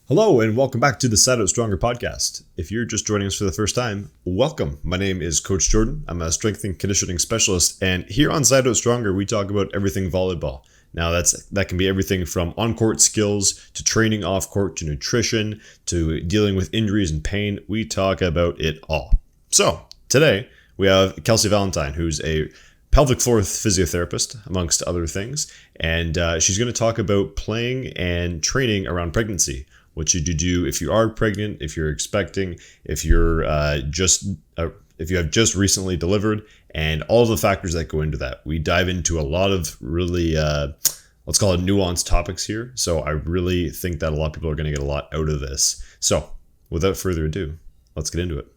Hello and welcome back to the Side Out Stronger podcast. If you're just joining us for the first time, welcome. My name is Coach Jordan. I'm a strength and conditioning specialist, and here on Side Out Stronger, we talk about everything volleyball. Now that can be everything from on-court skills to training off-court to nutrition to dealing with injuries and pain. We talk about it all. So today we have Kelsey Valentine, who's a pelvic floor physiotherapist, amongst other things, and she's going to talk about playing and training around pregnancy. What should you do if you are pregnant, if you're expecting, if you have just recently delivered, and all of the factors that go into that. We dive into a lot of really, let's call it nuanced topics here. So I really think that a lot of people are going to get a lot out of this. So without further ado, let's get into it.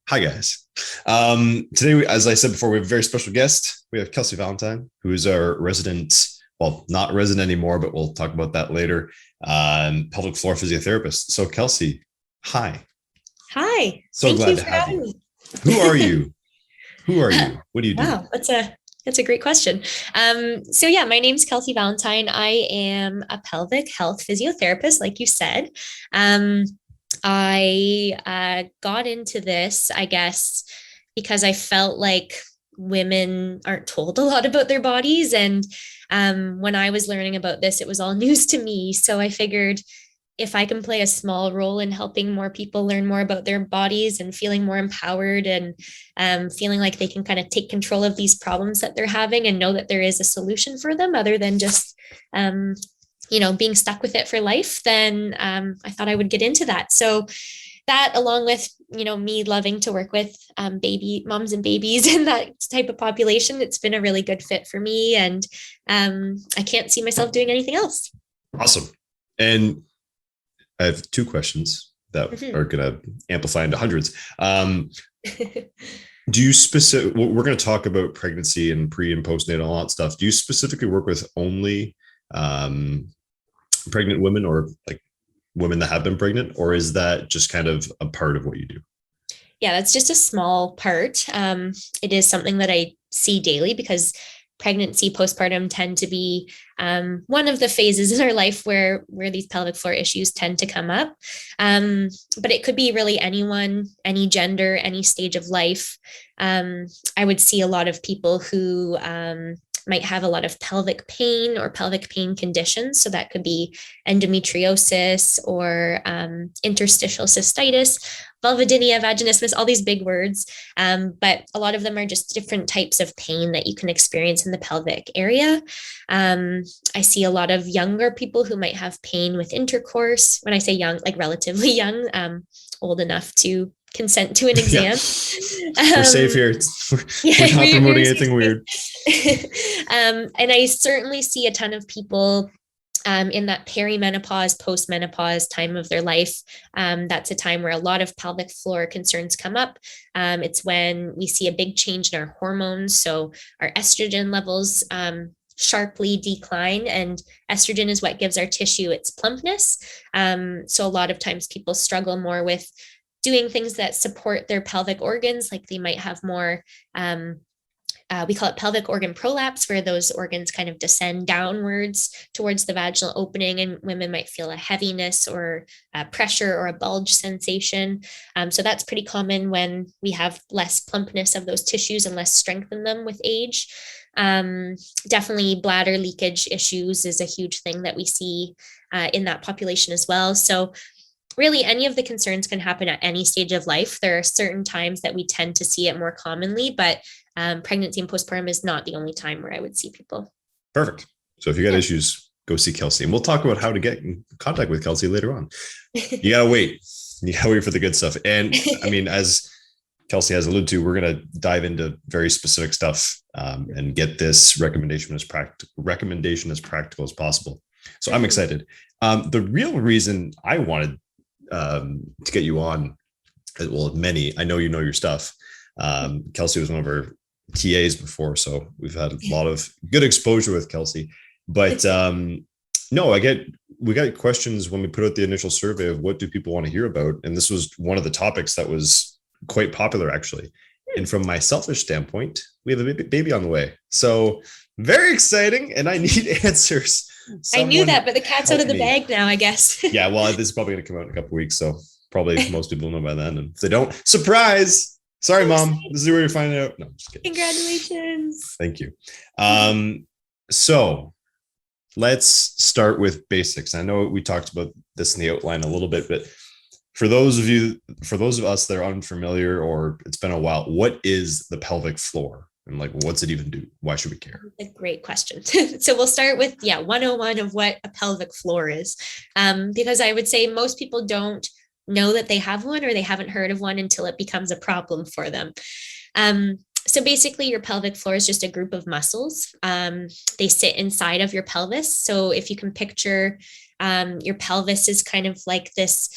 Hi guys. Today, as I said before, we have a very special guest. We have Kelsey Valentine, who is our resident, well, not resident anymore, but we'll talk about that later, pelvic floor physiotherapist. So Kelsey, hi. Hi. So glad to have you. Who are you? Who are you? What do you do? Wow, that's a great question. My name's Kelsey Valentine. I am a pelvic health physiotherapist, like you said. I got into this, I guess, because I felt like women aren't told a lot about their bodies. And when I was learning about this, it was all news to me. So I figured if I can play a small role in helping more people learn more about their bodies and feeling more empowered and feeling like they can kind of take control of these problems that they're having and know that there is a solution for them other than just being stuck with it for life, then I thought I would get into that. So that, along with, me loving to work with baby moms and babies and that type of population, it's been a really good fit for me. And I can't see myself doing anything else. Awesome. And I have two questions that are going to amplify into hundreds. Do you we're going to talk about pregnancy and pre and postnatal and all that stuff. Do you specifically work with only pregnant women or like women that have been pregnant, or is that just kind of a part of what you do? Yeah, that's just a small part. It is something that I see daily because pregnancy, postpartum tend to be one of the phases in our life where these pelvic floor issues tend to come up. But it could be really anyone, any gender, any stage of life. I would see a lot of people who might have a lot of pelvic pain or pelvic pain conditions. So that could be endometriosis or interstitial cystitis, vulvodynia, vaginismus, all these big words. But a lot of them are just different types of pain that you can experience in the pelvic area. I see a lot of younger people who might have pain with intercourse. When I say young, like relatively young, old enough to consent to an exam. We're safe here. We're not promoting anything weird. And I certainly see a ton of people in that perimenopause, postmenopause time of their life. That's a time where a lot of pelvic floor concerns come up. It's when we see a big change in our hormones. So our estrogen levels sharply decline, and estrogen is what gives our tissue its plumpness. So a lot of times people struggle more with doing things that support their pelvic organs, like they might have more, we call it pelvic organ prolapse, where those organs kind of descend downwards towards the vaginal opening, and women might feel a heaviness or a pressure or a bulge sensation. So that's pretty common when we have less plumpness of those tissues and less strength in them with age. Definitely bladder leakage issues is a huge thing that we see in that population as well. So really, any of the concerns can happen at any stage of life. There are certain times that we tend to see it more commonly, but pregnancy and postpartum is not the only time where I would see people. Perfect. So if you got issues, go see Kelsey. And we'll talk about how to get in contact with Kelsey later on. You got to wait. You got to wait for the good stuff. And I mean, as Kelsey has alluded to, we're going to dive into very specific stuff and get this recommendation as practical as possible. So I'm excited. The real reason I wanted to get you on, well, I know you know your stuff. Kelsey was one of our TAs before, so we've had a lot of good exposure with Kelsey. But no, we got questions when we put out the initial survey of what do people want to hear about, and this was one of the topics that was quite popular, actually. And from my selfish standpoint, we have a baby on the way. So very exciting. And I need answers. I knew that, but the cat's out of the bag now, I guess. Yeah, well, this is probably going to come out in a couple of weeks. So probably most people know by then. And if they don't, surprise. Sorry, Mom. This is where you're finding out. No, I'm just kidding. Congratulations. Thank you. So let's start with basics. I know we talked about this in the outline a little bit, but for those of us that are unfamiliar or it's been a while, what is the pelvic floor? And like, what's it even do? Why should we care? A great question. So we'll start with, 101 of what a pelvic floor is. Because I would say most people don't know that they have one, or they haven't heard of one until it becomes a problem for them. So basically your pelvic floor is just a group of muscles. They sit inside of your pelvis. So if you can picture your pelvis is kind of like this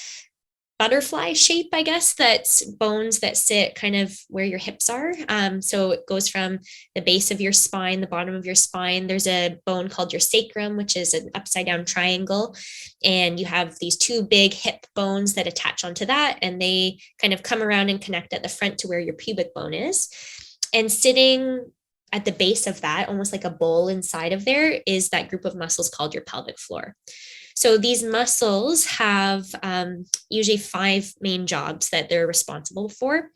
butterfly shape, I guess, that's bones that sit kind of where your hips are. So it goes from the base of your spine, the bottom of your spine. There's a bone called your sacrum, which is an upside down triangle. And you have these two big hip bones that attach onto that. And they kind of come around and connect at the front to where your pubic bone is. And sitting at the base of that, almost like a bowl inside of there, is that group of muscles called your pelvic floor. So these muscles have usually 5 main jobs that they're responsible for.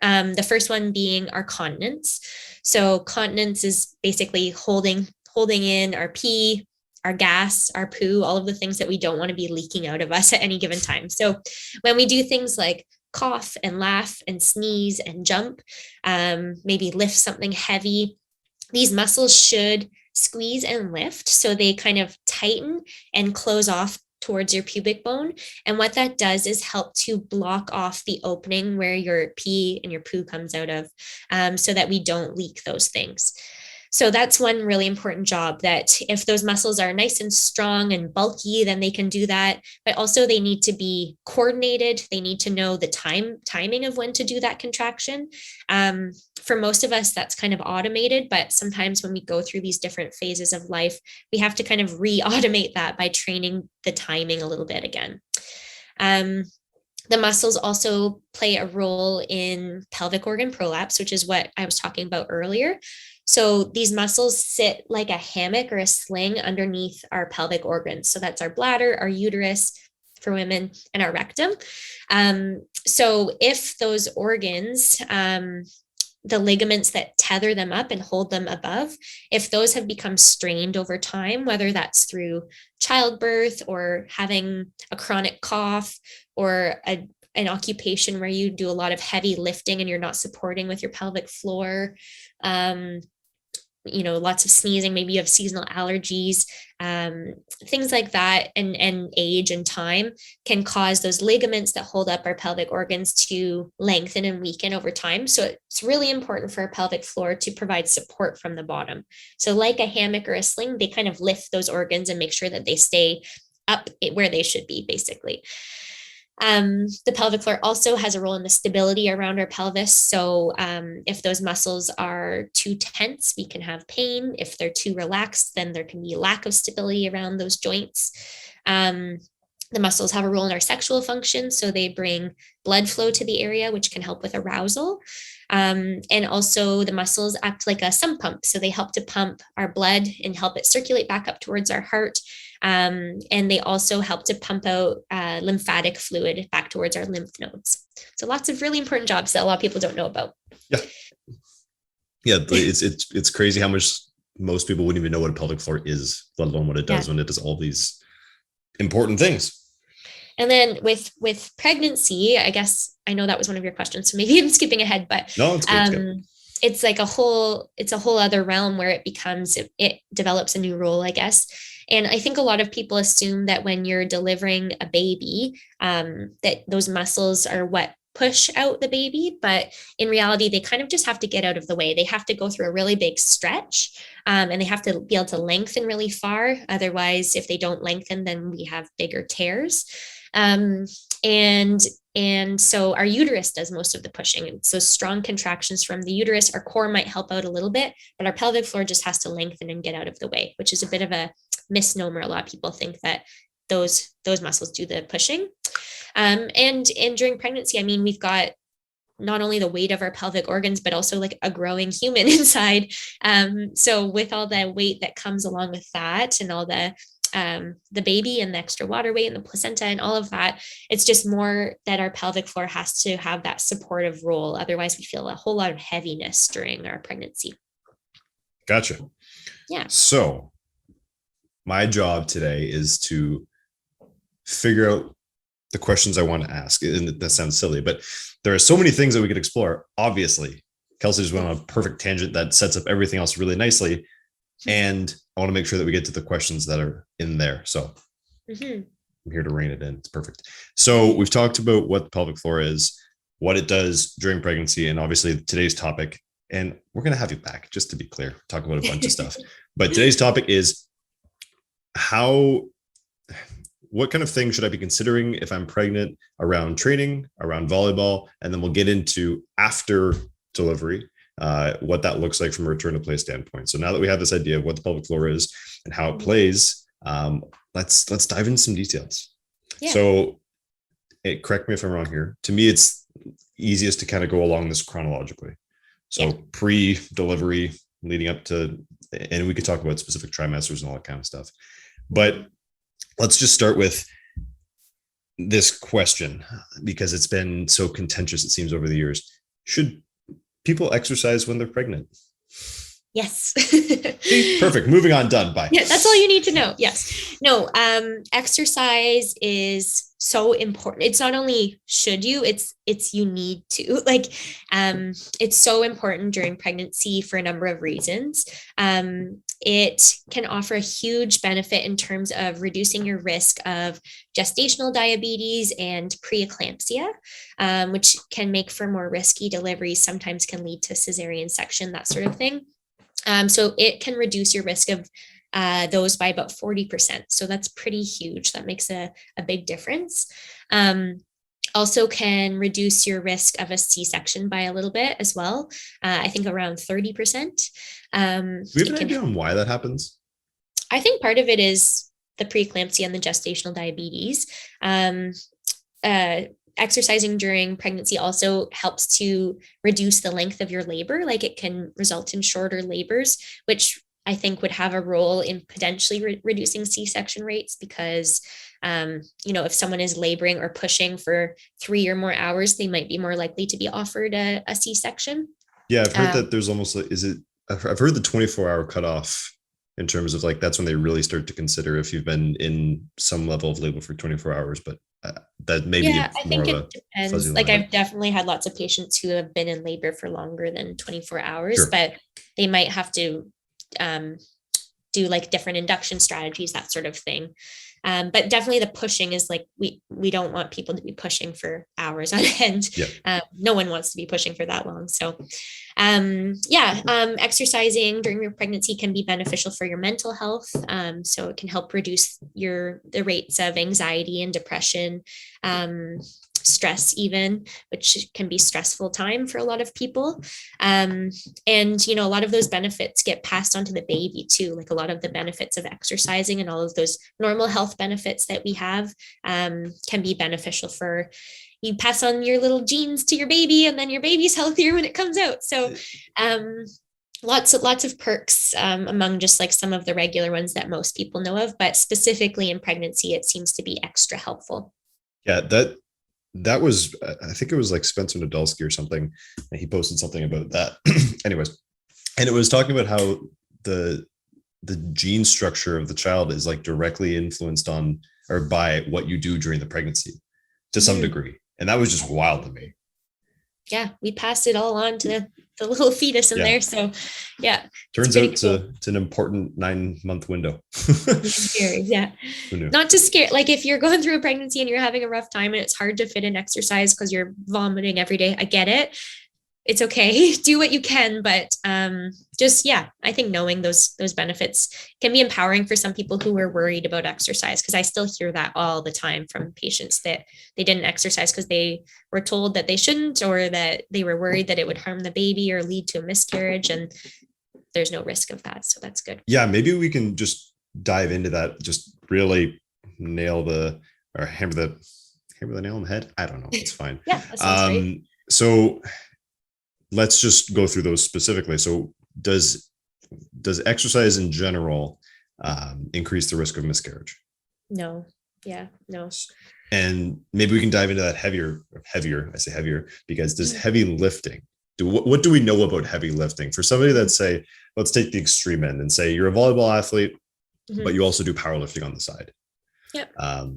The first one being our continence. So continence is basically holding in our pee, our gas, our poo, all of the things that we don't want to be leaking out of us at any given time. So when we do things like cough and laugh and sneeze and jump, maybe lift something heavy, these muscles should squeeze and lift. So they kind of tighten and close off towards your pubic bone. And what that does is help to block off the opening where your pee and your poo comes out of, so that we don't leak those things. So that's one really important job, that if those muscles are nice and strong and bulky, then they can do that. But also they need to be coordinated. They need to know the timing of when to do that contraction. For most of us, that's kind of automated, but sometimes when we go through these different phases of life, we have to kind of re-automate that by training the timing a little bit again. The muscles also play a role in pelvic organ prolapse, which is what I was talking about earlier. So these muscles sit like a hammock or a sling underneath our pelvic organs. So that's our bladder, our uterus for women, and our rectum. So if those organs, the ligaments that tether them up and hold them above, if those have become strained over time, whether that's through childbirth or having a chronic cough or an occupation where you do a lot of heavy lifting and you're not supporting with your pelvic floor, lots of sneezing, maybe you have seasonal allergies, things like that, and age and time can cause those ligaments that hold up our pelvic organs to lengthen and weaken over time. So it's really important for our pelvic floor to provide support from the bottom. So like a hammock or a sling, they kind of lift those organs and make sure that they stay up where they should be, basically. The pelvic floor also has a role in the stability around our pelvis. So if those muscles are too tense, we can have pain. If they're too relaxed, then there can be a lack of stability around those joints. The muscles have a role in our sexual function. So they bring blood flow to the area, which can help with arousal. And also the muscles act like a sump pump. So they help to pump our blood and help it circulate back up towards our heart. And they also help to pump out lymphatic fluid back towards our lymph nodes. So lots of really important jobs that a lot of people don't know about. Yeah, it's crazy how much most people wouldn't even know what a pelvic floor is, let alone what it does when it does all these important things. And then with pregnancy, I guess I know that was one of your questions, so maybe I'm skipping ahead, but no, it's good. It's like a whole other realm where it develops a new role, I guess. And I think a lot of people assume that when you're delivering a baby, that those muscles are what push out the baby, but in reality, they kind of just have to get out of the way. They have to go through a really big stretch, and they have to be able to lengthen really far. Otherwise, if they don't lengthen, then we have bigger tears. And so our uterus does most of the pushing. And so strong contractions from the uterus, our core might help out a little bit, but our pelvic floor just has to lengthen and get out of the way, which is a bit of a misnomer. A lot of people think that those muscles do the pushing. And during pregnancy, I mean, we've got not only the weight of our pelvic organs, but also like a growing human inside. So with all the weight that comes along with that and all the baby and the extra water weight and the placenta and all of that, it's just more that our pelvic floor has to have that supportive role. Otherwise, we feel a whole lot of heaviness during our pregnancy. Gotcha. Yeah. So my job today is to figure out the questions I want to ask. And that sounds silly, but there are so many things that we could explore. Obviously, Kelsey just went on a perfect tangent that sets up everything else really nicely. And I want to make sure that we get to the questions that are in there. So I'm here to rein it in. It's perfect. So we've talked about what the pelvic floor is, what it does during pregnancy, and obviously today's topic. And we're going to have you back, just to be clear, talk about a bunch of stuff. But today's topic is what kind of things should I be considering if I'm pregnant around training, around volleyball, and then we'll get into after delivery, what that looks like from a return to play standpoint. So now that we have this idea of what the pelvic floor is and how it plays, let's dive into some details. Yeah. So correct me if I'm wrong here. To me, it's easiest to kind of go along this chronologically. So pre-delivery leading up to, and we could talk about specific trimesters and all that kind of stuff. But let's just start with this question, because it's been so contentious, it seems, over the years. Should people exercise when they're pregnant? Yes. Perfect. Moving on. Done. Bye. Yeah, that's all you need to know. Yes. No, exercise is so important. It's not only should you, it's you need to. Like, it's so important during pregnancy for a number of reasons. It can offer a huge benefit in terms of reducing your risk of gestational diabetes and preeclampsia, which can make for more risky deliveries, sometimes can lead to cesarean section, that sort of thing. So it can reduce your risk of those by about 40%. So that's pretty huge. That makes a big difference. Also can reduce your risk of a C-section by a little bit as well. I think around 30%. Do we have an idea on why that happens? I think part of it is the preeclampsia and the gestational diabetes. Exercising during pregnancy also helps to reduce the length of your labor. Like, it can result in shorter labors, which I think would have a role in potentially reducing C-section rates, because, if someone is laboring or pushing for 3 or more hours, they might be more likely to be offered a C-section. Yeah, I've heard that there's almost like, I've heard the 24-hour cutoff in terms of like, that's when they really start to consider if you've been in some level of labor for 24 hours, but that may be I think it depends. Like, I've definitely had lots of patients who have been in labor for longer than 24 hours, sure, but they might have to do like different induction strategies, that sort of thing. But definitely the pushing is like, we don't want people to be pushing for hours on end. Yep. No one wants to be pushing for that long. So exercising during your pregnancy can be beneficial for your mental health. So it can help reduce the rates of anxiety and depression, stress even, which can be stressful time for a lot of people. And, a lot of those benefits get passed on to the baby too. Like, a lot of the benefits of exercising and all of those normal health benefits that we have can be beneficial for, you pass on your little genes to your baby, and then your baby's healthier when it comes out. So lots of perks among just like some of the regular ones that most people know of, but specifically in pregnancy, it seems to be extra helpful. Yeah, that was, I think it was like Spencer Nadolsky or something, and he posted something about that. Anyways, and it was talking about how the gene structure of the child is like directly influenced on or by what you do during the pregnancy to some degree. And that was just wild to me. Yeah, we passed it all on to the little fetus in there. So yeah. Turns out it's an important 9-month window. Yeah. Not to scare, like, if you're going through a pregnancy and you're having a rough time and it's hard to fit in exercise because you're vomiting every day, I get it. It's okay. Do what you can, but I think knowing those benefits can be empowering for some people who are worried about exercise, because I still hear that all the time from patients that they didn't exercise because they were told that they shouldn't, or that they were worried that it would harm the baby or lead to a miscarriage, and there's no risk of that. So that's good. Yeah, maybe we can just dive into that, just really hammer the nail on the head. I don't know. It's fine. Yeah, that sounds great. So let's just go through those specifically. So does exercise in general increase the risk of miscarriage? No. Yeah, no. And maybe we can dive into that heavier. I say heavier because does Mhm. heavy lifting, what do we know about heavy lifting for somebody that, say, let's take the extreme end and say you're a volleyball athlete, but you also do powerlifting on the side. Yep.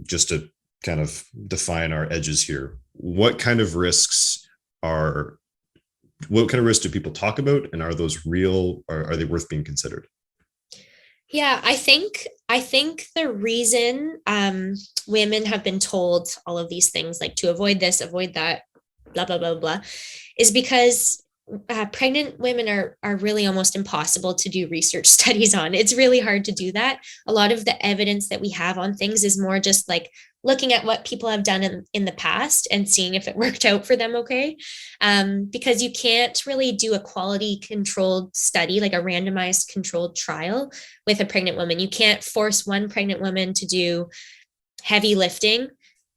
Just to kind of define our edges here, what kind of risks do people talk about, and are those real, or are they worth being considered? Yeah, I think the reason women have been told all of these things, like to avoid this, avoid that, blah blah blah blah, is because pregnant women are really almost impossible to do research studies on. It's really hard to do that. A lot of the evidence that we have on things is more just like looking at what people have done in the past and seeing if it worked out for them okay. Because you can't really do a quality controlled study, like a randomized controlled trial with a pregnant woman. You can't force one pregnant woman to do heavy lifting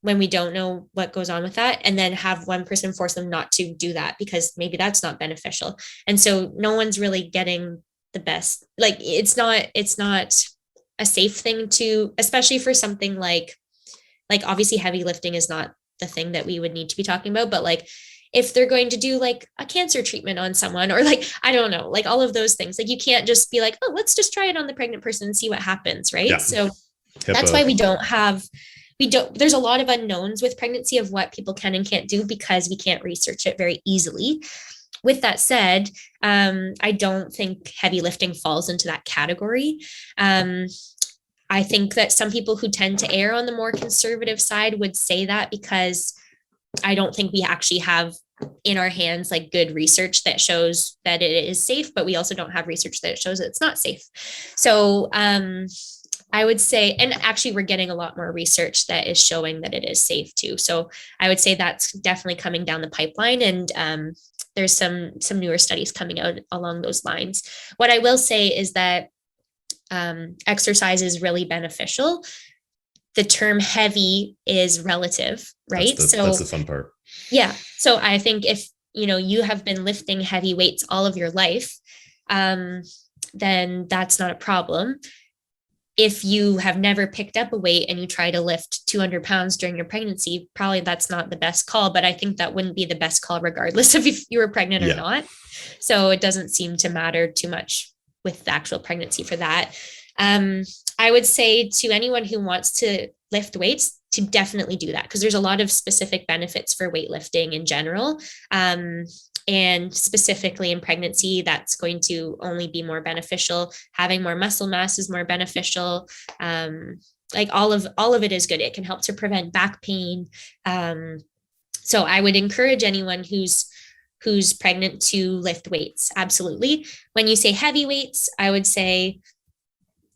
when we don't know what goes on with that, and then have one person force them not to do that because maybe that's not beneficial. And so no one's really getting the best. Like it's not a safe thing to, especially for something like obviously heavy lifting is not the thing that we would need to be talking about, but like if they're going to do like a cancer treatment on someone, or like I don't know, like all of those things, like you can't just be like, oh, let's just try it on the pregnant person and see what happens, right? Yeah. So that's why HIPAA. there's a lot of unknowns with pregnancy of what people can and can't do because we can't research it very easily. With that said, I don't think heavy lifting falls into that category. I think that some people who tend to err on the more conservative side would say that because I don't think we actually have in our hands like good research that shows that it is safe, but we also don't have research that shows that it's not safe. So I would say, and actually we're getting a lot more research that is showing that it is safe too. So I would say that's definitely coming down the pipeline, and there's some newer studies coming out along those lines. What I will say is that exercise is really beneficial. The term heavy is relative, right? That's the fun part. Yeah. So I think if you have been lifting heavy weights all of your life, then that's not a problem. If you have never picked up a weight and you try to lift 200 pounds during your pregnancy, probably that's not the best call, but I think that wouldn't be the best call regardless of if you were pregnant or not. So it doesn't seem to matter too much with the actual pregnancy for that. I would say to anyone who wants to lift weights to definitely do that because there's a lot of specific benefits for weightlifting in general. And specifically in pregnancy, that's going to only be more beneficial. Having more muscle mass is more beneficial. Like all of it is good. It can help to prevent back pain. So I would encourage anyone who's pregnant to lift weights. Absolutely. When you say heavy weights, I would say,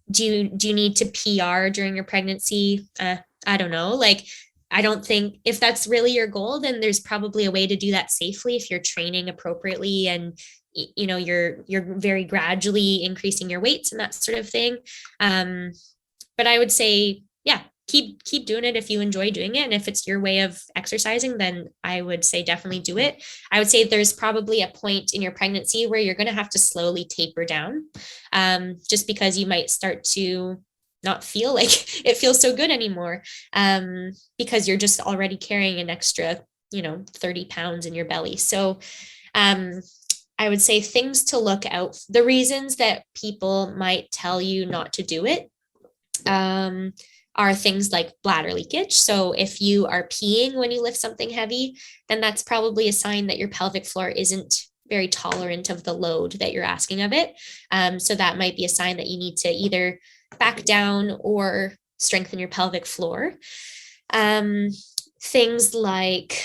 do you need to PR during your pregnancy? I don't know. Like, I don't think if that's really your goal, then there's probably a way to do that safely if you're training appropriately and you're very gradually increasing your weights and that sort of thing. But I would say, yeah, keep doing it if you enjoy doing it. And if it's your way of exercising, then I would say definitely do it. I would say there's probably a point in your pregnancy where you're going to have to slowly taper down, just because you might start to not feel like it feels so good anymore, because you're just already carrying an extra 30 pounds in your belly. So I would say things to look out, the reasons that people might tell you not to do it are things like bladder leakage. So if you are peeing when you lift something heavy, then that's probably a sign that your pelvic floor isn't very tolerant of the load that you're asking of it. So that might be a sign that you need to either back down or strengthen your pelvic floor. Things like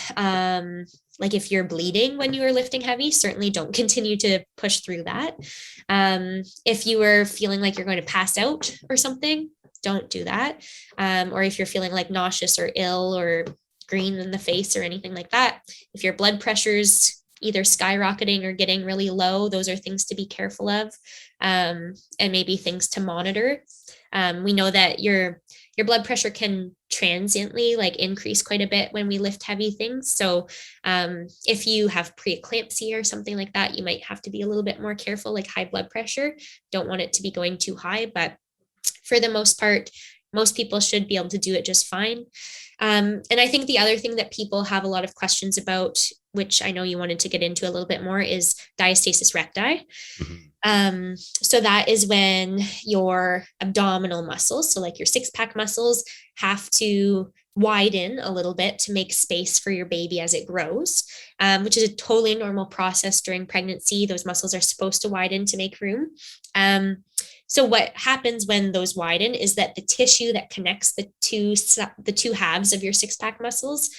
if you're bleeding when you are lifting heavy, certainly don't continue to push through that. If you are feeling like you're going to pass out or something, don't do that. Or if you're feeling like nauseous or ill or green in the face or anything like that, if your blood pressure's either skyrocketing or getting really low, those are things to be careful of, and maybe things to monitor. We know that your blood pressure can transiently like increase quite a bit when we lift heavy things. So if you have preeclampsia or something like that, you might have to be a little bit more careful, like high blood pressure. Don't want it to be going too high, but for the most part, most people should be able to do it just fine. And I think the other thing that people have a lot of questions about, which I know you wanted to get into a little bit more, is diastasis recti. So that is when your abdominal muscles, so like your six-pack muscles, have to widen a little bit to make space for your baby as it grows, which is a totally normal process during pregnancy. Those muscles are supposed to widen to make room. So what happens when those widen is that the tissue that connects the two halves of your six-pack muscles,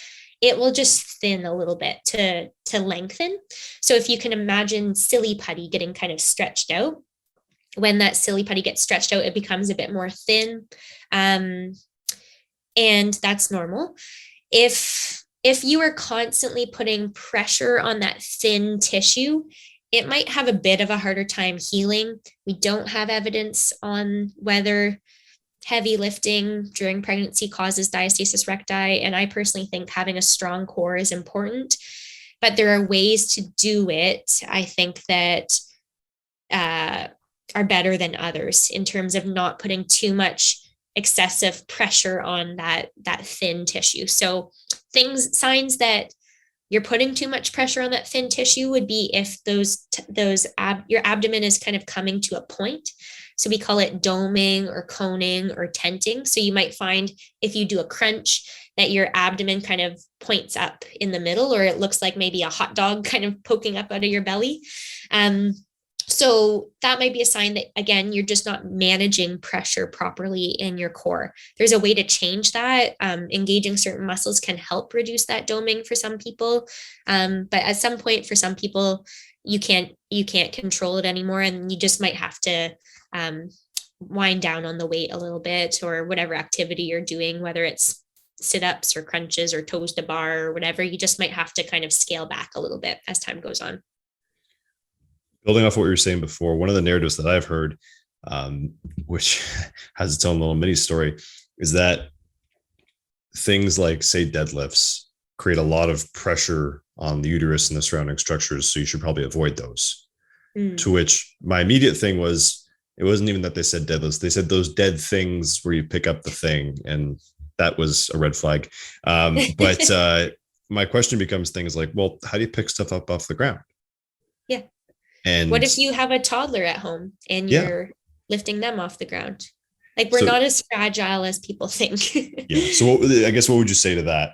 it will just thin a little bit to lengthen. So if you can imagine silly putty getting kind of stretched out, when that silly putty gets stretched out, it becomes a bit more thin. And that's normal. If you are constantly putting pressure on that thin tissue, it might have a bit of a harder time healing. We don't have evidence on whether heavy lifting during pregnancy causes diastasis recti. And I personally think having a strong core is important, but there are ways to do it, I think, that are better than others in terms of not putting too much excessive pressure on that thin tissue. So signs that you're putting too much pressure on that thin tissue would be if your abdomen is kind of coming to a point. So we call it doming or coning or tenting. So you might find if you do a crunch that your abdomen kind of points up in the middle, or it looks like maybe a hot dog kind of poking up out of your belly. So that might be a sign that, again, you're just not managing pressure properly in your core. There's a way to change that. Engaging certain muscles can help reduce that doming for some people. But at some point, for some people, you can't control it anymore, and you just might have to wind down on the weight a little bit, or whatever activity you're doing, whether it's sit-ups or crunches or toes to bar or whatever. You just might have to kind of scale back a little bit as time goes on. Building off what you were saying before, one of the narratives that I've heard, which has its own little mini story, is that things like, say, deadlifts create a lot of pressure on the uterus and the surrounding structures, so you should probably avoid those. To which my immediate thing was, it wasn't even that they said deadlifts. They said those dead things where you pick up the thing, and that was a red flag. But my question becomes things like, well, how do you pick stuff up off the ground? Yeah. And what if you have a toddler at home and you're lifting them off the ground? Like, we're not as fragile as people think. Yeah. So I guess what would you say to that,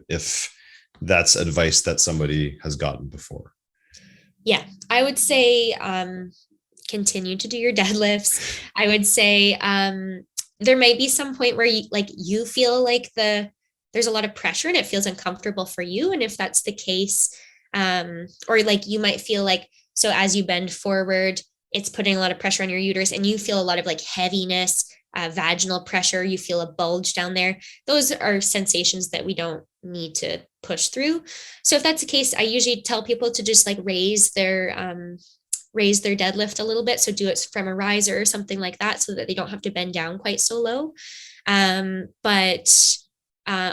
if that's advice that somebody has gotten before? Yeah, I would say continue to do your deadlifts. I would say there may be some point where you feel like there's a lot of pressure and it feels uncomfortable for you. And if that's the case, or like you might feel like, so as you bend forward, it's putting a lot of pressure on your uterus, and you feel a lot of like heaviness, vaginal pressure, you feel a bulge down there. Those are sensations that we don't need to push through. So if that's the case, I usually tell people to just like raise their deadlift a little bit. So do it from a riser or something like that, so that they don't have to bend down quite so low.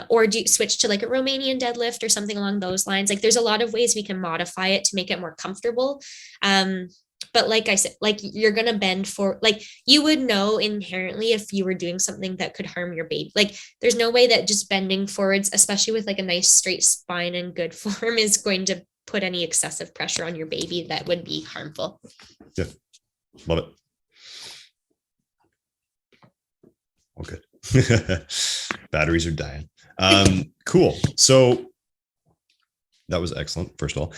Or do switch to like a Romanian deadlift or something along those lines. Like, there's a lot of ways we can modify it to make it more comfortable. But like I said, like, you're going to bend for, like, you would know inherently if you were doing something that could harm your baby. Like, there's no way that just bending forwards, especially with like a nice straight spine and good form, is going to put any excessive pressure on your baby that would be harmful. Yeah. Love it. Okay. Batteries are dying. Cool. So that was excellent. First of all,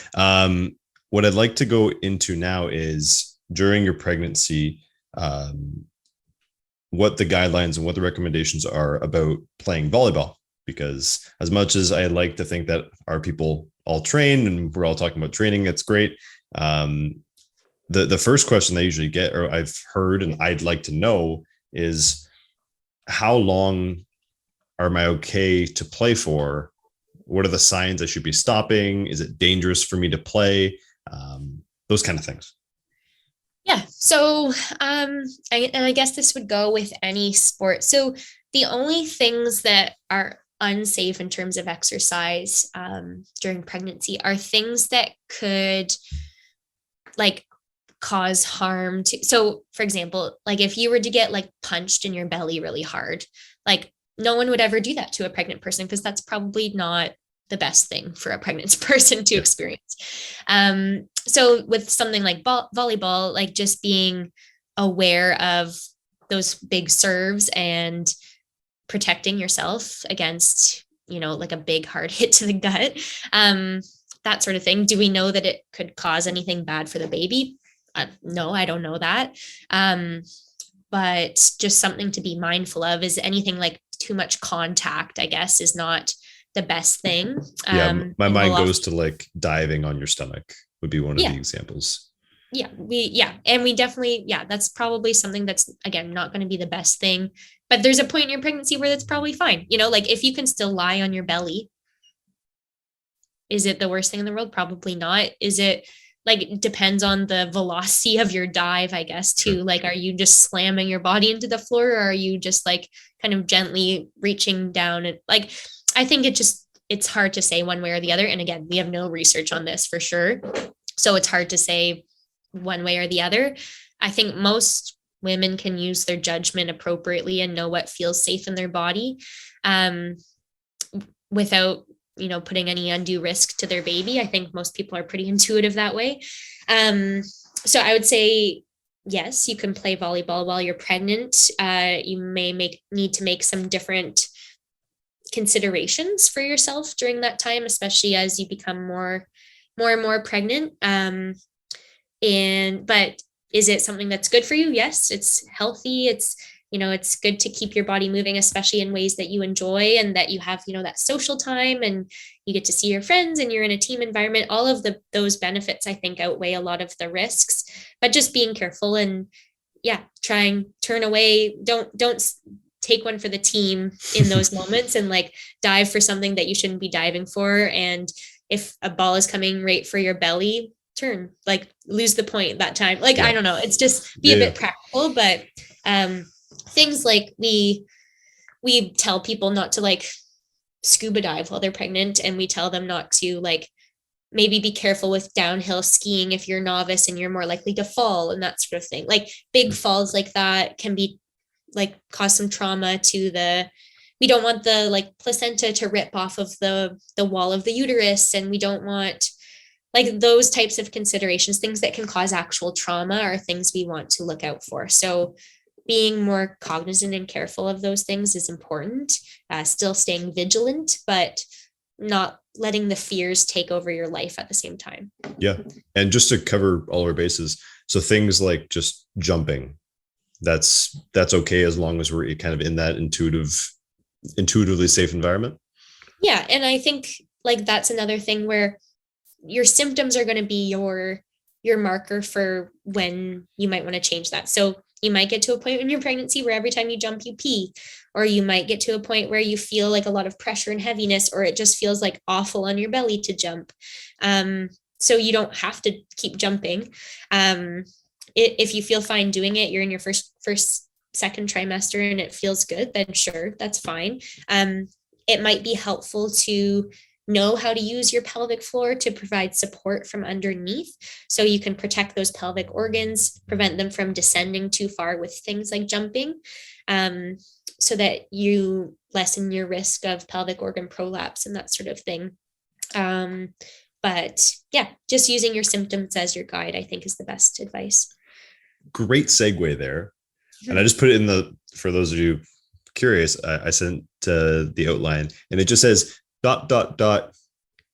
what I'd like to go into now is, during your pregnancy, what the guidelines and what the recommendations are about playing volleyball. Because as much as I like to think that our people all train and we're all talking about training, it's great. The first question I usually get, or I've heard and I'd like to know, is how long am I okay to play for? What are the signs I should be stopping? Is it dangerous for me to play? Those kind of things. Yeah. So, I guess this would go with any sport. So the only things that are unsafe in terms of exercise during pregnancy are things that could like cause harm to. So, for example, like if you were to get like punched in your belly really hard, like no one would ever do that to a pregnant person because that's probably not the best thing for a pregnant person to Yeah. experience. So with something like volleyball, like just being aware of those big serves and protecting yourself against, like a big hard hit to the gut, that sort of thing. Do we know that it could cause anything bad for the baby? No, I don't know that. But just something to be mindful of is anything like too much contact, I guess, is not the best thing. Yeah, my And mind we'll goes often, to like diving on your stomach would be one of the yeah, examples. and we definitely, that's probably something that's again not going to be the best thing. But there's a point in your pregnancy where that's probably fine. Like if you can still lie on your belly, is it the worst thing in the world? Probably not. Is it like it depends on the velocity of your dive, I guess, Sure. too. Like, are you just slamming your body into the floor, or are you just like kind of gently reaching down? And like, I think it's hard to say one way or the other. And again, we have no research on this for sure. So it's hard to say one way or the other. I think most women can use their judgment appropriately and know what feels safe in their body, um, without putting any undue risk to their baby. I think most people are pretty intuitive that way. So I would say yes, you can play volleyball while you're pregnant. You may need to make some different considerations for yourself during that time, especially as you become more and more pregnant. But is it something that's good for you? Yes, it's healthy. It's good to keep your body moving, especially in ways that you enjoy and that you have, that social time and you get to see your friends and you're in a team environment. All of those benefits, I think, outweigh a lot of the risks, but just being careful and turn away. Don't take one for the team in those moments and like dive for something that you shouldn't be diving for. And if a ball is coming right for your belly, turn, like lose the point that time. Like, Yeah. I don't know. It's just be a Yeah. bit practical, but things like we tell people not to like scuba dive while they're pregnant, and we tell them not to like maybe be careful with downhill skiing if you're novice and you're more likely to fall and that sort of thing. Like big falls like that can be like cause some trauma to we don't want the like placenta to rip off of the wall of the uterus, and we don't want like those types of considerations. Things that can cause actual trauma are things we want to look out for. So being more cognizant and careful of those things is important. Still staying vigilant, but not letting the fears take over your life at the same time. Yeah. And just to cover all our bases, so things like just jumping, that's okay as long as we're kind of in that intuitively safe environment. Yeah. And I think like that's another thing where your symptoms are going to be your marker for when you might want to change that. So you might get to a point in your pregnancy where every time you jump, you pee, or you might get to a point where you feel like a lot of pressure and heaviness, or it just feels like awful on your belly to jump. So you don't have to keep jumping. If you feel fine doing it, you're in your second trimester and it feels good, then sure, that's fine. It might be helpful to know how to use your pelvic floor to provide support from underneath, so you can protect those pelvic organs, prevent them from descending too far with things like jumping, so that you lessen your risk of pelvic organ prolapse and that sort of thing. But yeah, just using your symptoms as your guide, I think, is the best advice. Great segue there. And I just put it for those of you curious, I sent the outline and it just says ...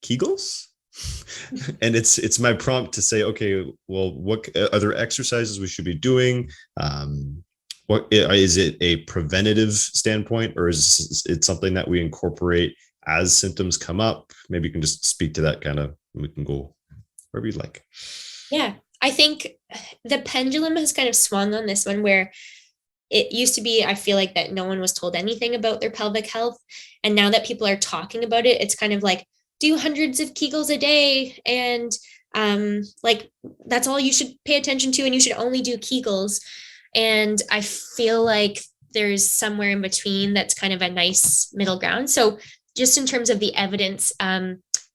Kegels. And it's my prompt to say, okay, well, what are there exercises we should be doing? What is it, a preventative standpoint, or is it something that we incorporate as symptoms come up? Maybe you can just speak to that kind of, we can go wherever you'd like. Yeah, I think the pendulum has kind of swung on this one, where it used to be, I feel like, that no one was told anything about their pelvic health. And now that people are talking about it, it's kind of like, do hundreds of Kegels a day and Like that's all you should pay attention to, and you should only do Kegels. And I feel like there's somewhere in between that's kind of a nice middle ground. So just in terms of the evidence,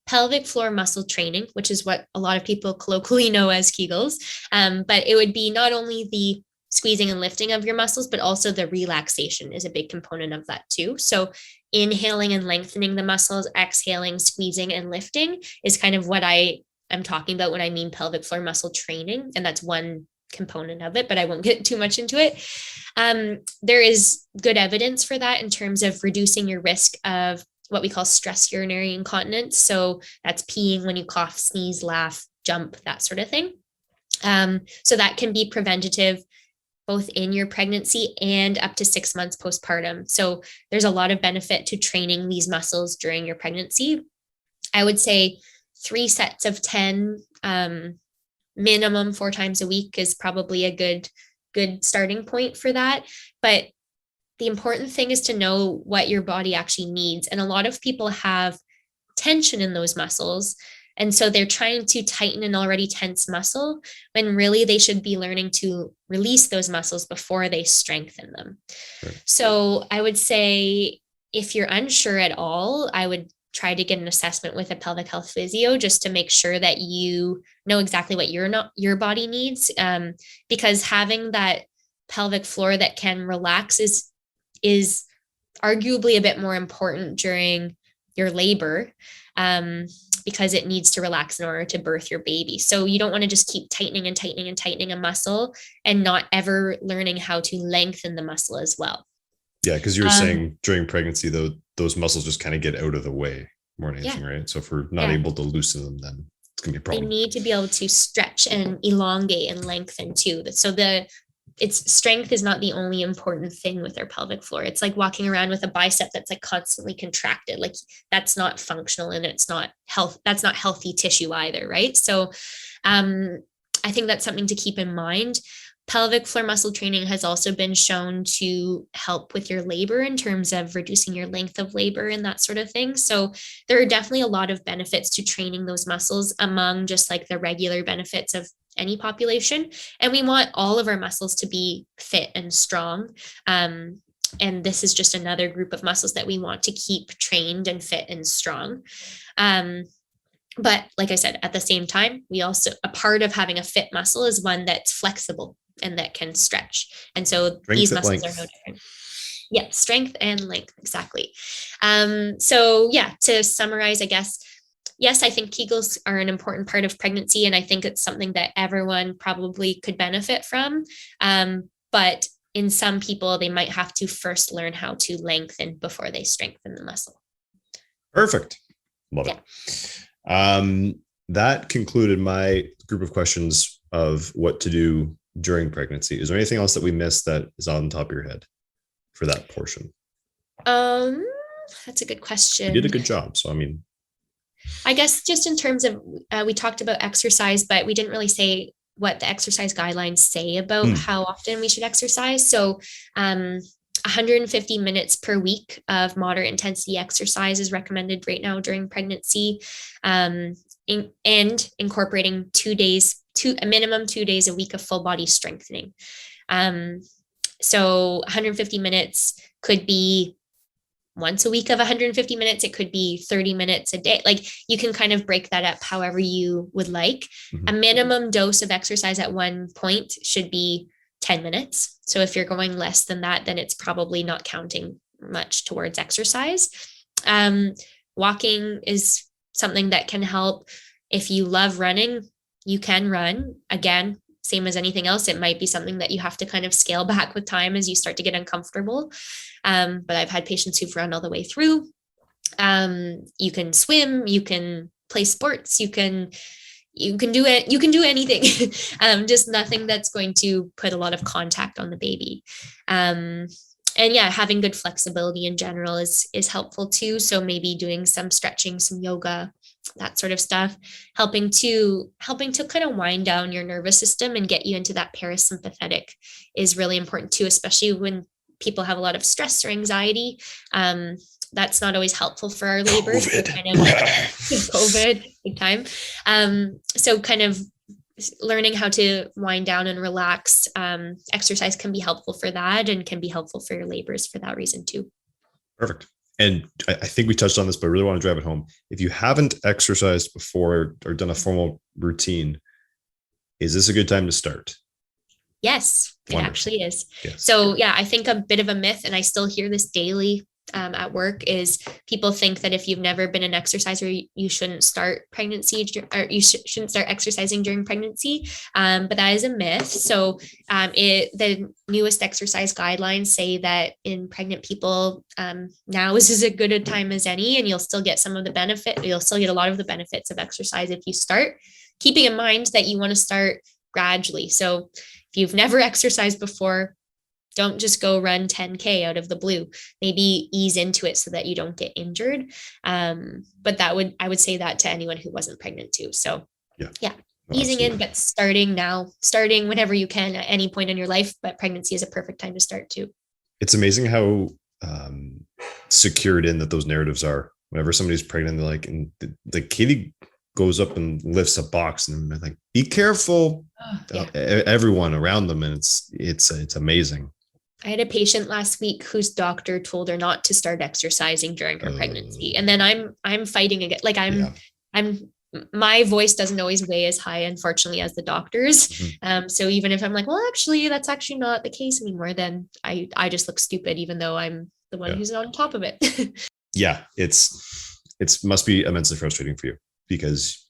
pelvic floor muscle training, which is what a lot of people colloquially know as Kegels, but it would be not only the squeezing and lifting of your muscles, but also the relaxation is a big component of that too. So inhaling and lengthening the muscles, exhaling, squeezing and lifting is kind of what I'm talking about when I mean pelvic floor muscle training. And that's one component of it, but I won't get too much into it. There is good evidence for that in terms of reducing your risk of what we call stress urinary incontinence. So that's peeing when you cough, sneeze, laugh, jump, that sort of thing. So that can be preventative both in your pregnancy and up to 6 months postpartum. So there's a lot of benefit to training these muscles during your pregnancy. I would say 3 sets of 10, minimum 4 times a week is probably a good starting point for that. But the important thing is to know what your body actually needs. And a lot of people have tension in those muscles. And so they're trying to tighten an already tense muscle when really they should be learning to release those muscles before they strengthen them. Right. So I would say if you're unsure at all, I would try to get an assessment with a pelvic health physio just to make sure that you know exactly what your body needs. Because having that pelvic floor that can relax is arguably a bit more important during your labor, because it needs to relax in order to birth your baby. So you don't want to just keep tightening and tightening and tightening a muscle and not ever learning how to lengthen the muscle as well. Yeah, because you were saying during pregnancy, though, those muscles just kind of get out of the way more than anything, right? So if we're not able to loosen them, then it's going to be a problem. They need to be able to stretch and elongate and lengthen too. So its strength is not the only important thing with our pelvic floor. It's like walking around with a bicep that's like constantly contracted. Like that's not functional and it's not that's not healthy tissue either, right? So I think that's something to keep in mind. Pelvic floor muscle training has also been shown to help with your labor in terms of reducing your length of labor and that sort of thing. So there are definitely a lot of benefits to training those muscles among just like the regular benefits of any population. And we want all of our muscles to be fit and strong. And this is just another group of muscles that we want to keep trained and fit and strong. But like I said, at the same time, a part of having a fit muscle is one that's flexible and that can stretch. And so these muscles are no different. Yeah, strength and length, exactly. So yeah, to summarize, I guess, yes, I think Kegels are an important part of pregnancy, and I think it's something that everyone probably could benefit from. But in some people, they might have to first learn how to lengthen before they strengthen the muscle. Perfect. Love it. That concluded my group of questions of what to do during pregnancy. Is there anything else that we missed that is on the top of your head for that portion? That's a good question. You did a good job. So, I guess just in terms of, we talked about exercise, but we didn't really say what the exercise guidelines say about how often we should exercise. So 150 minutes per week of moderate intensity exercise is recommended right now during pregnancy, and incorporating a minimum 2 days a week of full body strengthening. So 150 minutes could be once a week of 150 minutes. It could be 30 minutes a day. Like you can kind of break that up however you would like. A minimum dose of exercise at one point should be 10 minutes. So if you're going less than that, then it's probably not counting much towards exercise. Walking is something that can help. If you love running, you can run. Again, same as anything else, it might be something that you have to kind of scale back with time as you start to get uncomfortable. But I've had patients who've run all the way through. You can swim, you can play sports, you can do it. You can do anything, just nothing that's going to put a lot of contact on the baby. And yeah, having good flexibility in general is helpful too. So maybe doing some stretching, some yoga, that sort of stuff, helping to kind of wind down your nervous system and get you into that parasympathetic is really important too, especially when people have a lot of stress or anxiety. That's not always helpful for our labor. COVID. So kind of COVID, big time. So kind of learning how to wind down and relax. Exercise can be helpful for that and can be helpful for your labors for that reason too. Perfect. And I think we touched on this, but I really want to drive it home. If you haven't exercised before or done a formal routine, is this a good time to start? Yes, Wonderful. It actually is. Yes. So yeah, I think a bit of a myth, and I still hear this daily at work, is people think that if you've never been an exerciser, you shouldn't start pregnancy, or you shouldn't start exercising during pregnancy. But that is a myth. So the newest exercise guidelines say that in pregnant people, now is as good a time as any, and you'll still get some of the benefit. You'll still get a lot of the benefits of exercise if you start, keeping in mind that you want to start gradually. So if you've never exercised before, don't just go run 10K out of the blue. Maybe ease into it so that you don't get injured. But I would say that to anyone who wasn't pregnant too. So yeah, easing in, but starting whenever you can at any point in your life. But pregnancy is a perfect time to start too. It's amazing how secured in that those narratives are. Whenever somebody's pregnant, they're like, and the Katie goes up and lifts a box, and they're like, "Be careful!" Everyone around them, and it's amazing. I had a patient last week whose doctor told her not to start exercising during her pregnancy, and then I'm fighting again. Like my voice doesn't always weigh as high, unfortunately, as the doctor's. Mm-hmm. So even if I'm like, well, actually, that's actually not the case anymore, then I just look stupid, even though I'm the one who's on top of it. Yeah, it's must be immensely frustrating for you, because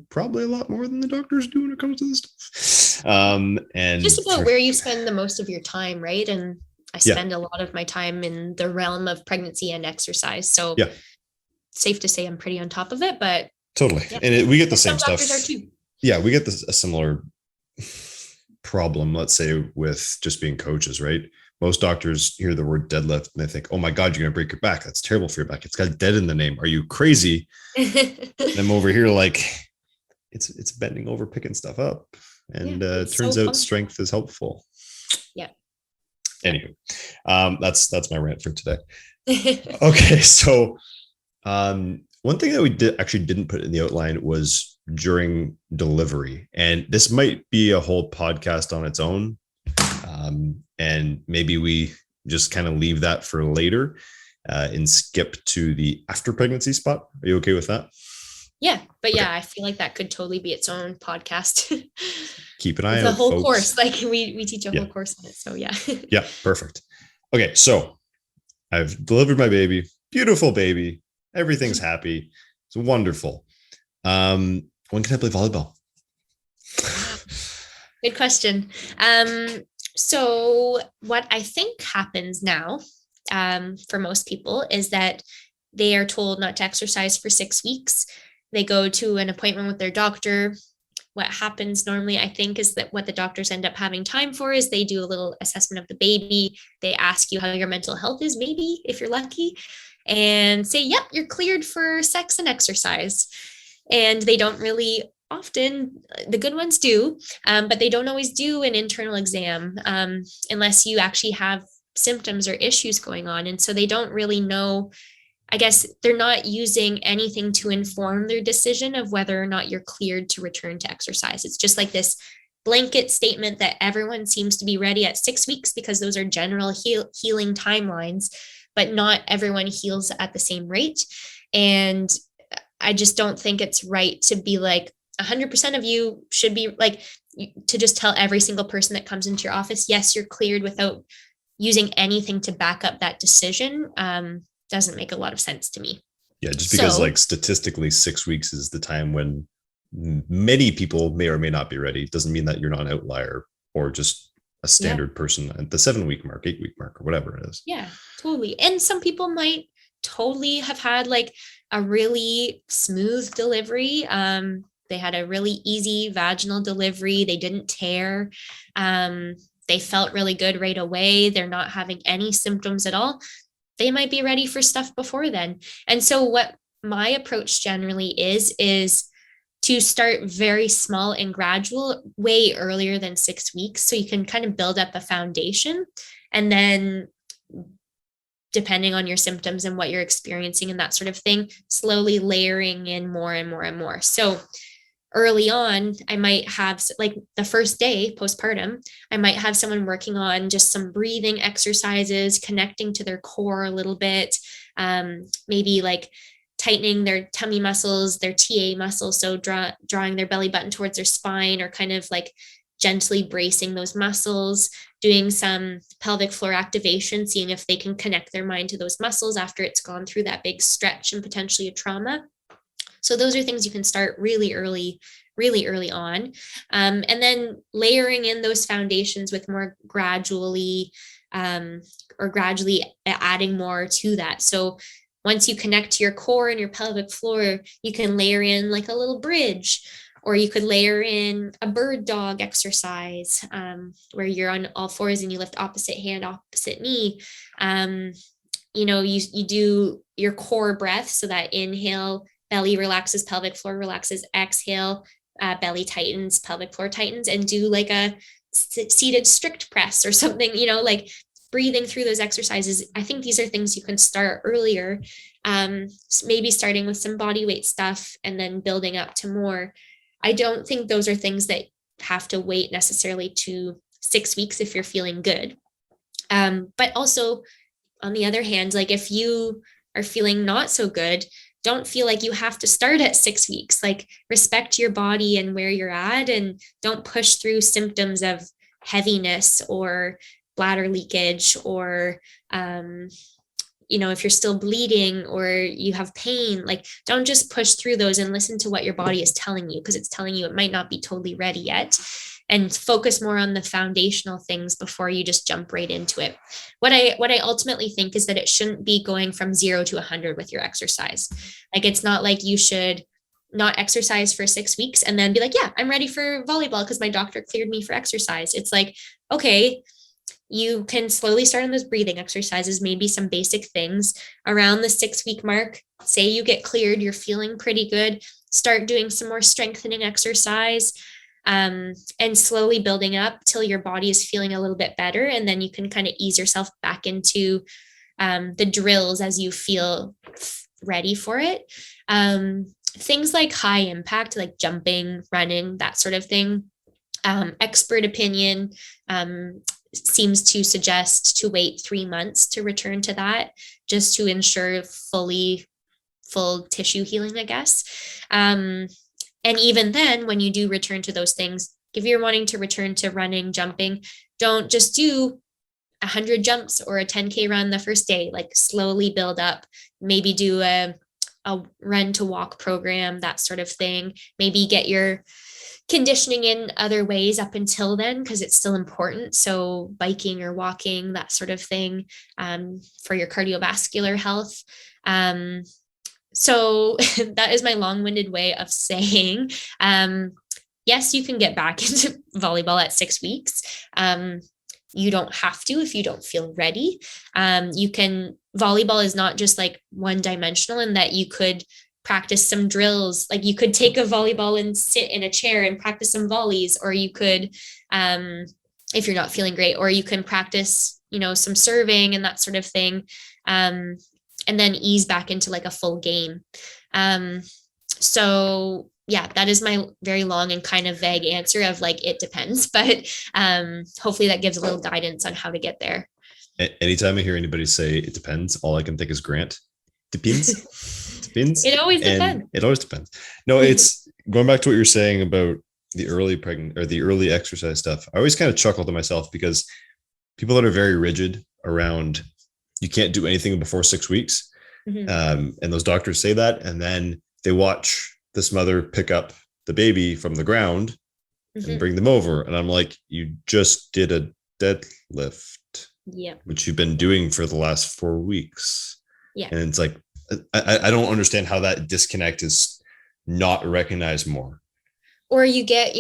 probably a lot more than the doctors do when it comes to this stuff. And just about where you spend the most of your time, right? And I spend a lot of my time in the realm of pregnancy and exercise. So safe to say I'm pretty on top of it, but totally. And we get the same stuff. Doctors are too. Yeah, we get a similar problem, let's say, with just being coaches, right? Most doctors hear the word deadlift and they think, oh my God, you're going to break your back. That's terrible for your back. It's got dead in the name. Are you crazy? And I'm over here like, it's bending over, picking stuff up. And it turns out strength is helpful. Yeah. Anyway, that's my rant for today. Okay. So one thing that we didn't put in the outline was during delivery. And this might be a whole podcast on its own. And maybe we just kind of leave that for later and skip to the after pregnancy spot. Are you okay with that? Yeah, but okay. I feel like that could totally be its own podcast. Keep an eye out, the whole folks. Course. Like we teach a whole course on it. So yeah. Yeah, perfect. Okay, so I've delivered my baby. Beautiful baby. Everything's happy. It's wonderful. When can I play volleyball? Good question. So what I think happens now for most people is that they are told not to exercise for 6 weeks. They go to an appointment with their doctor. What happens normally, I think, is that what the doctors end up having time for is they do a little assessment of the baby. They ask you how your mental health is, maybe, if you're lucky, and say, yep, you're cleared for sex and exercise. And they don't really often, the good ones do, but they don't always do an internal exam unless you actually have symptoms or issues going on. And so they don't really know, I guess they're not using anything to inform their decision of whether or not you're cleared to return to exercise. It's just like this blanket statement that everyone seems to be ready at 6 weeks because those are general healing timelines, but not everyone heals at the same rate. And I just don't think it's right to be like 100% of you should be like, to just tell every single person that comes into your office, yes, you're cleared, without using anything to back up that decision. Doesn't make a lot of sense to me. Yeah, just because like statistically 6 weeks is the time when many people may or may not be ready. Doesn't mean that you're not an outlier or just a standard person at the 7 week mark, 8 week mark, or whatever it is. Yeah, totally. And some people might totally have had like a really smooth delivery. They had a really easy vaginal delivery. They didn't tear. They felt really good right away. They're not having any symptoms at all. They might be ready for stuff before then. And so what my approach generally is to start very small and gradual way earlier than 6 weeks. So you can kind of build up a foundation. And then depending on your symptoms and what you're experiencing and that sort of thing, slowly layering in more and more and more. So early on, I might have, like the first day postpartum, I might have someone working on just some breathing exercises, connecting to their core a little bit, maybe like tightening their tummy muscles, their TA muscles. So drawing their belly button towards their spine, or kind of like gently bracing those muscles, doing some pelvic floor activation, seeing if they can connect their mind to those muscles after it's gone through that big stretch and potentially a trauma. So those are things you can start really early on. And then layering in those foundations with more gradually adding more to that. So once you connect to your core and your pelvic floor, you can layer in like a little bridge, or you could layer in a bird dog exercise, where you're on all fours and you lift opposite hand, opposite knee. You do your core breath, so that inhale, belly relaxes, pelvic floor relaxes, exhale, belly tightens, pelvic floor tightens, and do like a seated strict press or something, like breathing through those exercises. I think these are things you can start earlier, maybe starting with some body weight stuff and then building up to more. I don't think those are things that have to wait necessarily to 6 weeks if you're feeling good. But also, on the other hand, like if you are feeling not so good, don't feel like you have to start at 6 weeks. Like, respect your body and where you're at, and don't push through symptoms of heaviness or bladder leakage, or if you're still bleeding or you have pain, like don't just push through those, and listen to what your body is telling you, because it's telling you it might not be totally ready yet, and focus more on the foundational things before you just jump right into it. What I ultimately think is that it shouldn't be going from 0 to 100 with your exercise. Like, it's not like you should not exercise for 6 weeks and then be like, yeah, I'm ready for volleyball because my doctor cleared me for exercise. It's like, okay, you can slowly start on those breathing exercises, maybe some basic things. Around the 6 week mark, say you get cleared, you're feeling pretty good, start doing some more strengthening exercise, and slowly building up till your body is feeling a little bit better. And then you can kind of ease yourself back into the drills as you feel ready for it. Things like high impact, like jumping, running, that sort of thing. Expert opinion seems to suggest to wait 3 months to return to that, just to ensure full tissue healing, I guess. And even then, when you do return to those things, if you're wanting to return to running, jumping, don't just do 100 jumps or a 10K run the first day. Like, slowly build up, maybe do a run to walk program, that sort of thing. Maybe get your conditioning in other ways up until then, because it's still important. So biking or walking, that sort of thing, for your cardiovascular health. So that is my long-winded way of saying, yes, you can get back into volleyball at 6 weeks. You don't have to if you don't feel ready. Volleyball is not just like one dimensional, in that you could practice some drills. Like, you could take a volleyball and sit in a chair and practice some volleys, or you could, if you're not feeling great, or you can practice, some serving and that sort of thing. And then ease back into like a full game. So yeah, that is my very long and kind of vague answer of like, it depends, but hopefully that gives a little guidance on how to get there. Anytime I hear anybody say it depends, all I can think is Grant. Depends. Depends. It always depends. It always depends. No, it's going back to what you're saying about the early pregnant or the early exercise stuff. I always kind of chuckle to myself, because people that are very rigid around, you can't do anything before 6 weeks. Mm-hmm. And those doctors say that, and then they watch this mother pick up the baby from the ground, mm-hmm. and bring them over. And I'm like, you just did a deadlift, yeah, which you've been doing for the last 4 weeks. Yeah. And it's like, I don't understand how that disconnect is not recognized more. Or you get,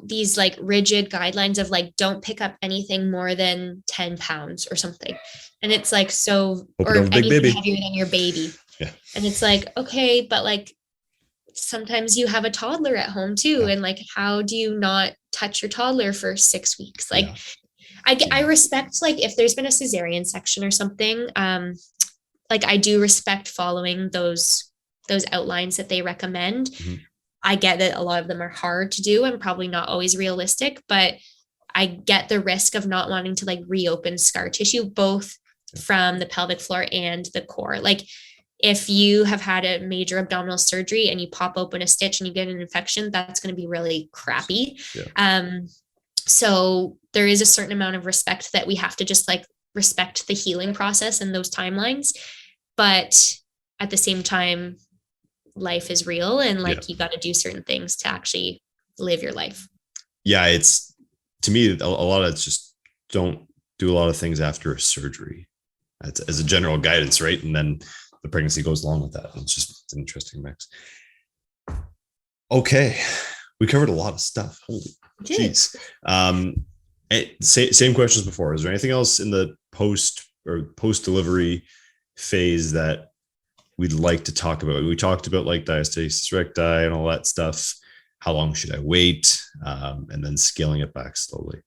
these like rigid guidelines of like, don't pick up anything more than 10 pounds or something. And it's like, so, or anything heavier than your baby. Yeah. And it's like, okay, but like, sometimes you have a toddler at home too. Yeah. And like, how do you not touch your toddler for 6 weeks? Like, yeah. I respect, like, if there's been a cesarean section or something, like I do respect following those outlines that they recommend. Mhm. I get that a lot of them are hard to do and probably not always realistic, but I get the risk of not wanting to like reopen scar tissue, both from the pelvic floor and the core. Like if you have had a major abdominal surgery and you pop open a stitch and you get an infection, that's going to be really crappy. Yeah. So there is a certain amount of respect that we have to just like respect the healing process and those timelines. But at the same time, life is real and like you got to do certain things to actually live your life. Yeah, it's, to me, a lot of it's just don't do a lot of things after a surgery. That's as a general guidance, right? And then the pregnancy goes along with that. It's an interesting mix. Okay, we covered a lot of stuff. Holy jeez. Same questions before. Is there anything else in the post delivery phase that we'd like to talk about? We talked about like diastasis recti and all that stuff. How long should I wait? And then scaling it back slowly.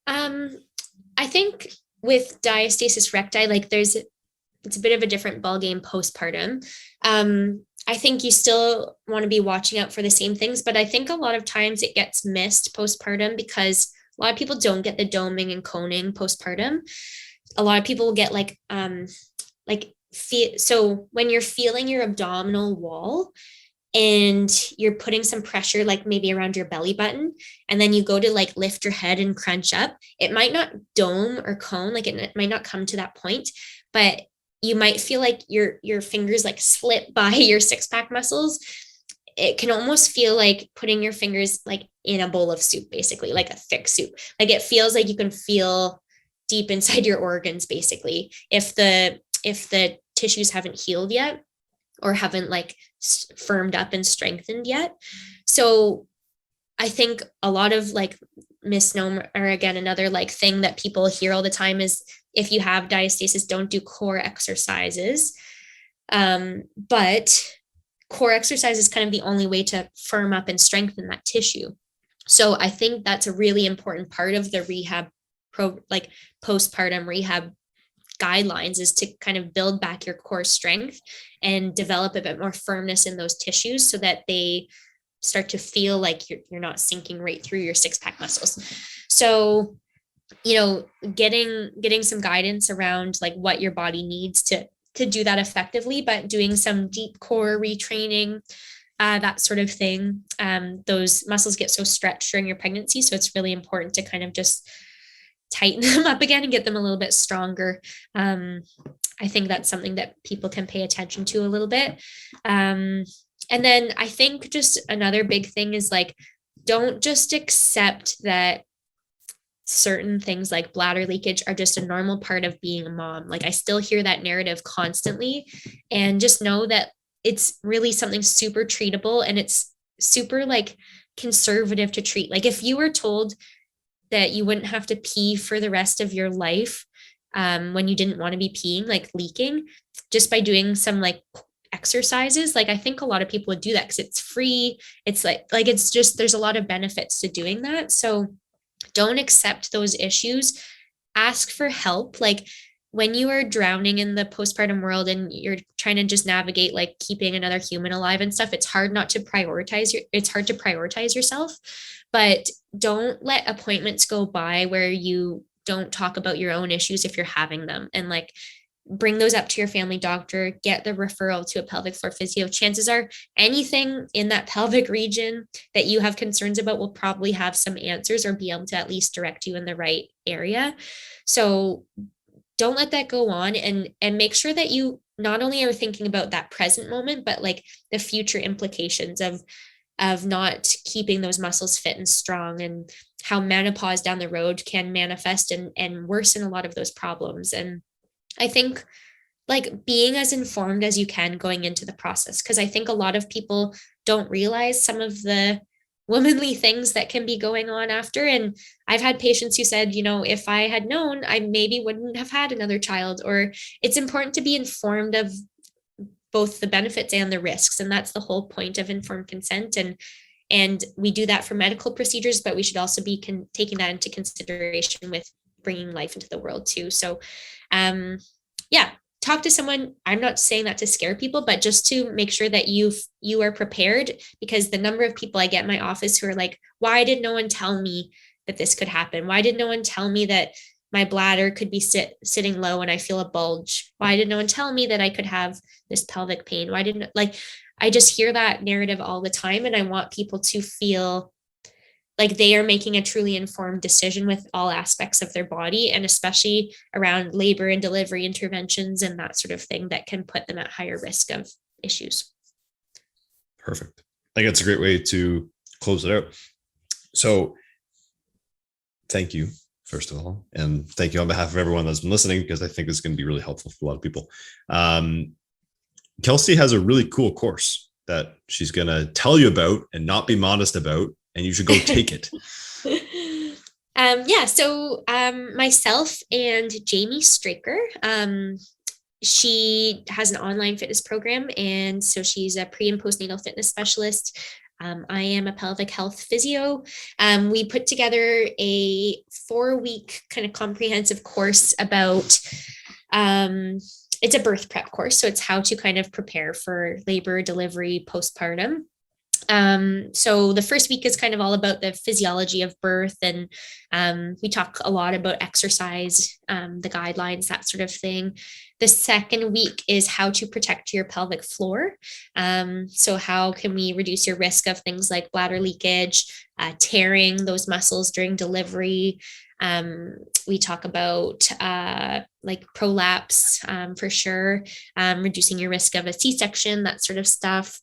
I think with diastasis recti, like it's a bit of a different ballgame postpartum. I think you still want to be watching out for the same things, but I think a lot of times it gets missed postpartum because a lot of people don't get the doming and coning postpartum. A lot of people will get so when you're feeling your abdominal wall and you're putting some pressure, like maybe around your belly button, and then you go to like lift your head and crunch up, it might not dome or cone, like it might not come to that point, but you might feel like your fingers like slip by your six-pack muscles. It can almost feel like putting your fingers like in a bowl of soup, basically, like a thick soup. Like it feels like you can feel deep inside your organs, basically, if the tissues haven't healed yet or haven't like firmed up and strengthened yet. So I think a lot of like misnomer, or again, another like thing that people hear all the time is if you have diastasis, don't do core exercises. But core exercise is kind of the only way to firm up and strengthen that tissue. So I think that's a really important part of the rehab postpartum rehab guidelines, is to kind of build back your core strength and develop a bit more firmness in those tissues so that they start to feel like you're not sinking right through your six-pack muscles. So, getting some guidance around like what your body needs to do that effectively, but doing some deep core retraining, that sort of thing. Those muscles get so stretched during your pregnancy. So it's really important to kind of just tighten them up again and get them a little bit stronger. I think that's something that people can pay attention to a little bit. And then I think just another big thing is like, don't just accept that certain things like bladder leakage are just a normal part of being a mom. Like I still hear that narrative constantly, and just know that it's really something super treatable, and it's super like conservative to treat. Like if you were told that you wouldn't have to pee for the rest of your life, when you didn't want to be peeing, like leaking, just by doing some like exercises, like I think a lot of people would do that because it's free. It's like it's just, there's a lot of benefits to doing that. So don't accept those issues. Ask for help. Like when you are drowning in the postpartum world and you're trying to just navigate like keeping another human alive and stuff, it's hard to prioritize yourself. But don't let appointments go by where you don't talk about your own issues if you're having them, and like bring those up to your family doctor, get the referral to a pelvic floor physio. Chances are anything in that pelvic region that you have concerns about will probably have some answers or be able to at least direct you in the right area. So don't let that go on, and make sure that you not only are thinking about that present moment, but like the future implications of not keeping those muscles fit and strong, and how menopause down the road can manifest and worsen a lot of those problems. And I think like being as informed as you can going into the process, because I think a lot of people don't realize some of the womanly things that can be going on after. And I've had patients who said, if I had known, I maybe wouldn't have had another child. Or it's important to be informed of both the benefits and the risks. And that's the whole point of informed consent. And we do that for medical procedures, but we should also be taking that into consideration with bringing life into the world too. So, talk to someone. I'm not saying that to scare people, but just to make sure that you are prepared, because the number of people I get in my office who are like, why did no one tell me that this could happen? Why did no one tell me that my bladder could be sitting low and I feel a bulge? Why did no one tell me that I could have this pelvic pain? Why didn't, like, I just hear that narrative all the time, and I want people to feel like they are making a truly informed decision with all aspects of their body, and especially around labor and delivery interventions and that sort of thing that can put them at higher risk of issues. Perfect. I think that's a great way to close it out. So thank you, first of all, and thank you on behalf of everyone that's been listening, because I think it's going to be really helpful for a lot of people. Kelsey has a really cool course that she's going to tell you about and not be modest about, and you should go take it. So myself and Jamie Straker, she has an online fitness program, and so she's a pre and postnatal fitness specialist. I am a pelvic health physio. We put together a 4-week kind of comprehensive course about, it's a birth prep course. So it's how to kind of prepare for labor, delivery, postpartum. So the first week is kind of all about the physiology of birth, and we talk a lot about exercise, the guidelines, that sort of thing. The second week is how to protect your pelvic floor. So how can we reduce your risk of things like bladder leakage, tearing those muscles during delivery. We talk about like prolapse, for sure, reducing your risk of a C-section, that sort of stuff.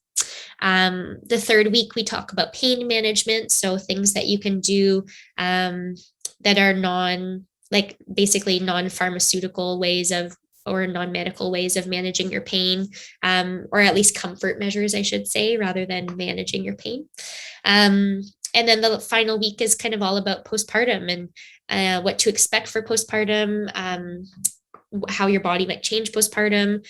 The third week, we talk about pain management. So things that you can do that are basically non-pharmaceutical ways of, or non-medical ways of managing your pain, or at least comfort measures, I should say, rather than managing your pain. And then the final week is kind of all about postpartum and what to expect for postpartum, how your body might change postpartum,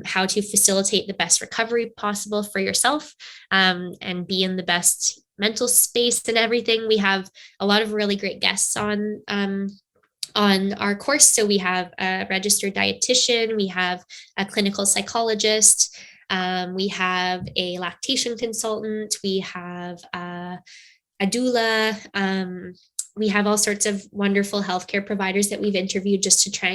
how to facilitate the best recovery possible for yourself, and be in the best mental space and everything. We have a lot of really great guests on our course. So we have a registered dietitian, we have a clinical psychologist, we have a lactation consultant, we have a doula. We have all sorts of wonderful healthcare providers that we've interviewed just to try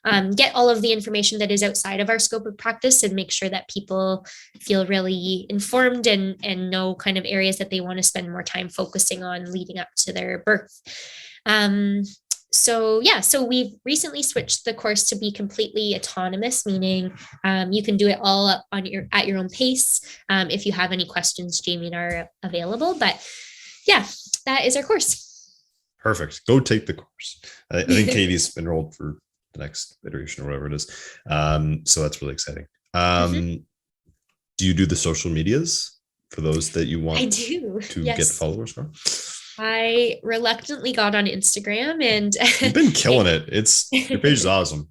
and get all of the information that is outside of our scope of practice and make sure that people feel really informed and know kind of areas that they want to spend more time focusing on leading up to their birth. So we've recently switched the course to be completely autonomous, meaning you can do it all at your own pace. If you have any questions, Jamie and I are available. But yeah, that is our course. Perfect. Go take the course. I think Katie's enrolled for the next iteration or whatever it is. So that's really exciting. Do you do the social medias for those that you want to yes. get followers from? I reluctantly got on Instagram, and you've been killing it. Your page is awesome.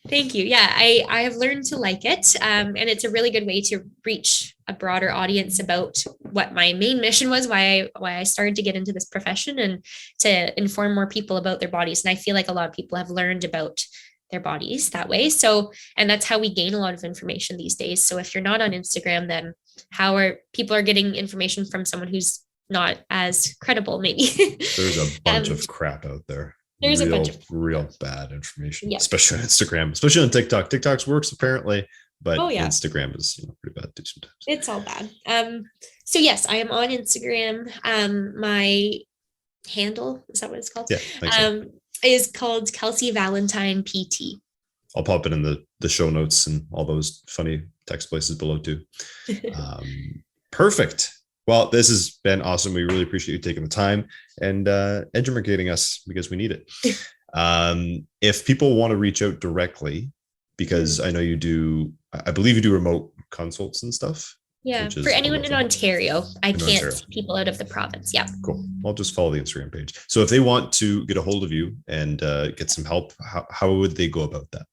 Thank you. Yeah, I have learned to like it. And it's a really good way to reach a broader audience about what my main mission was, why I started to get into this profession, and to inform more people about their bodies. And I feel like a lot of people have learned about their bodies that way. So, and that's how we gain a lot of information these days. So if you're not on Instagram, then how are people getting information from someone who's not as credible, maybe? There's a bunch of crap out there. There's a bunch of real bad information, especially on Instagram, especially on TikTok. TikTok's works apparently, but Instagram is pretty bad too sometimes. It's all bad. So yes, I am on Instagram. My handle, is that what it's called? Yeah, thanks so. Is called Kelsey Valentine PT. I'll pop it in the show notes and all those funny text places below too. Perfect. Well, this has been awesome. We really appreciate you taking the time and educating us, because we need it. If people want to reach out directly, because I know I believe you do remote consults and stuff. Yeah, for anyone in Ontario. I can't see people out of the province. Yeah. Cool. I'll just follow the Instagram page. So if they want to get a hold of you and get some help, how would they go about that?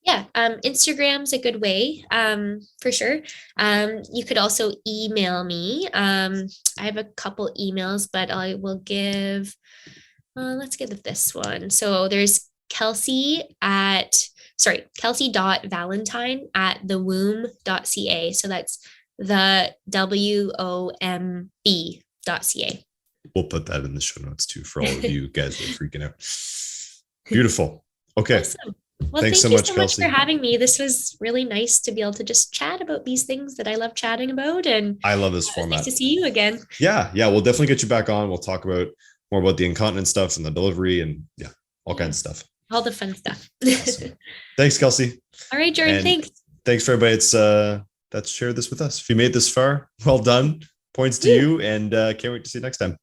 Yeah, Instagram's a good way, for sure. You could also email me. I have a couple emails, but I will give, let's give it this one. So there's Kelsey at Kelsey.Valentine at thewomb.ca. So that's the WOMB.ca. We'll put that in the show notes too for all of you guys that are freaking out. Beautiful. Okay. Awesome. Well, Thanks thank so you much, so Kelsey. much for having me. This was really nice to be able to just chat about these things that I love chatting about. And I love this format. Nice to see you again. Yeah. We'll definitely get you back on. We'll talk more about the incontinence stuff and the delivery and all kinds of stuff. All the fun stuff. Awesome. Thanks, Kelsey. All right, Jordan. And thanks. Thanks for everybody that's shared this with us. If you made this far, well done. Points to you, and can't wait to see you next time.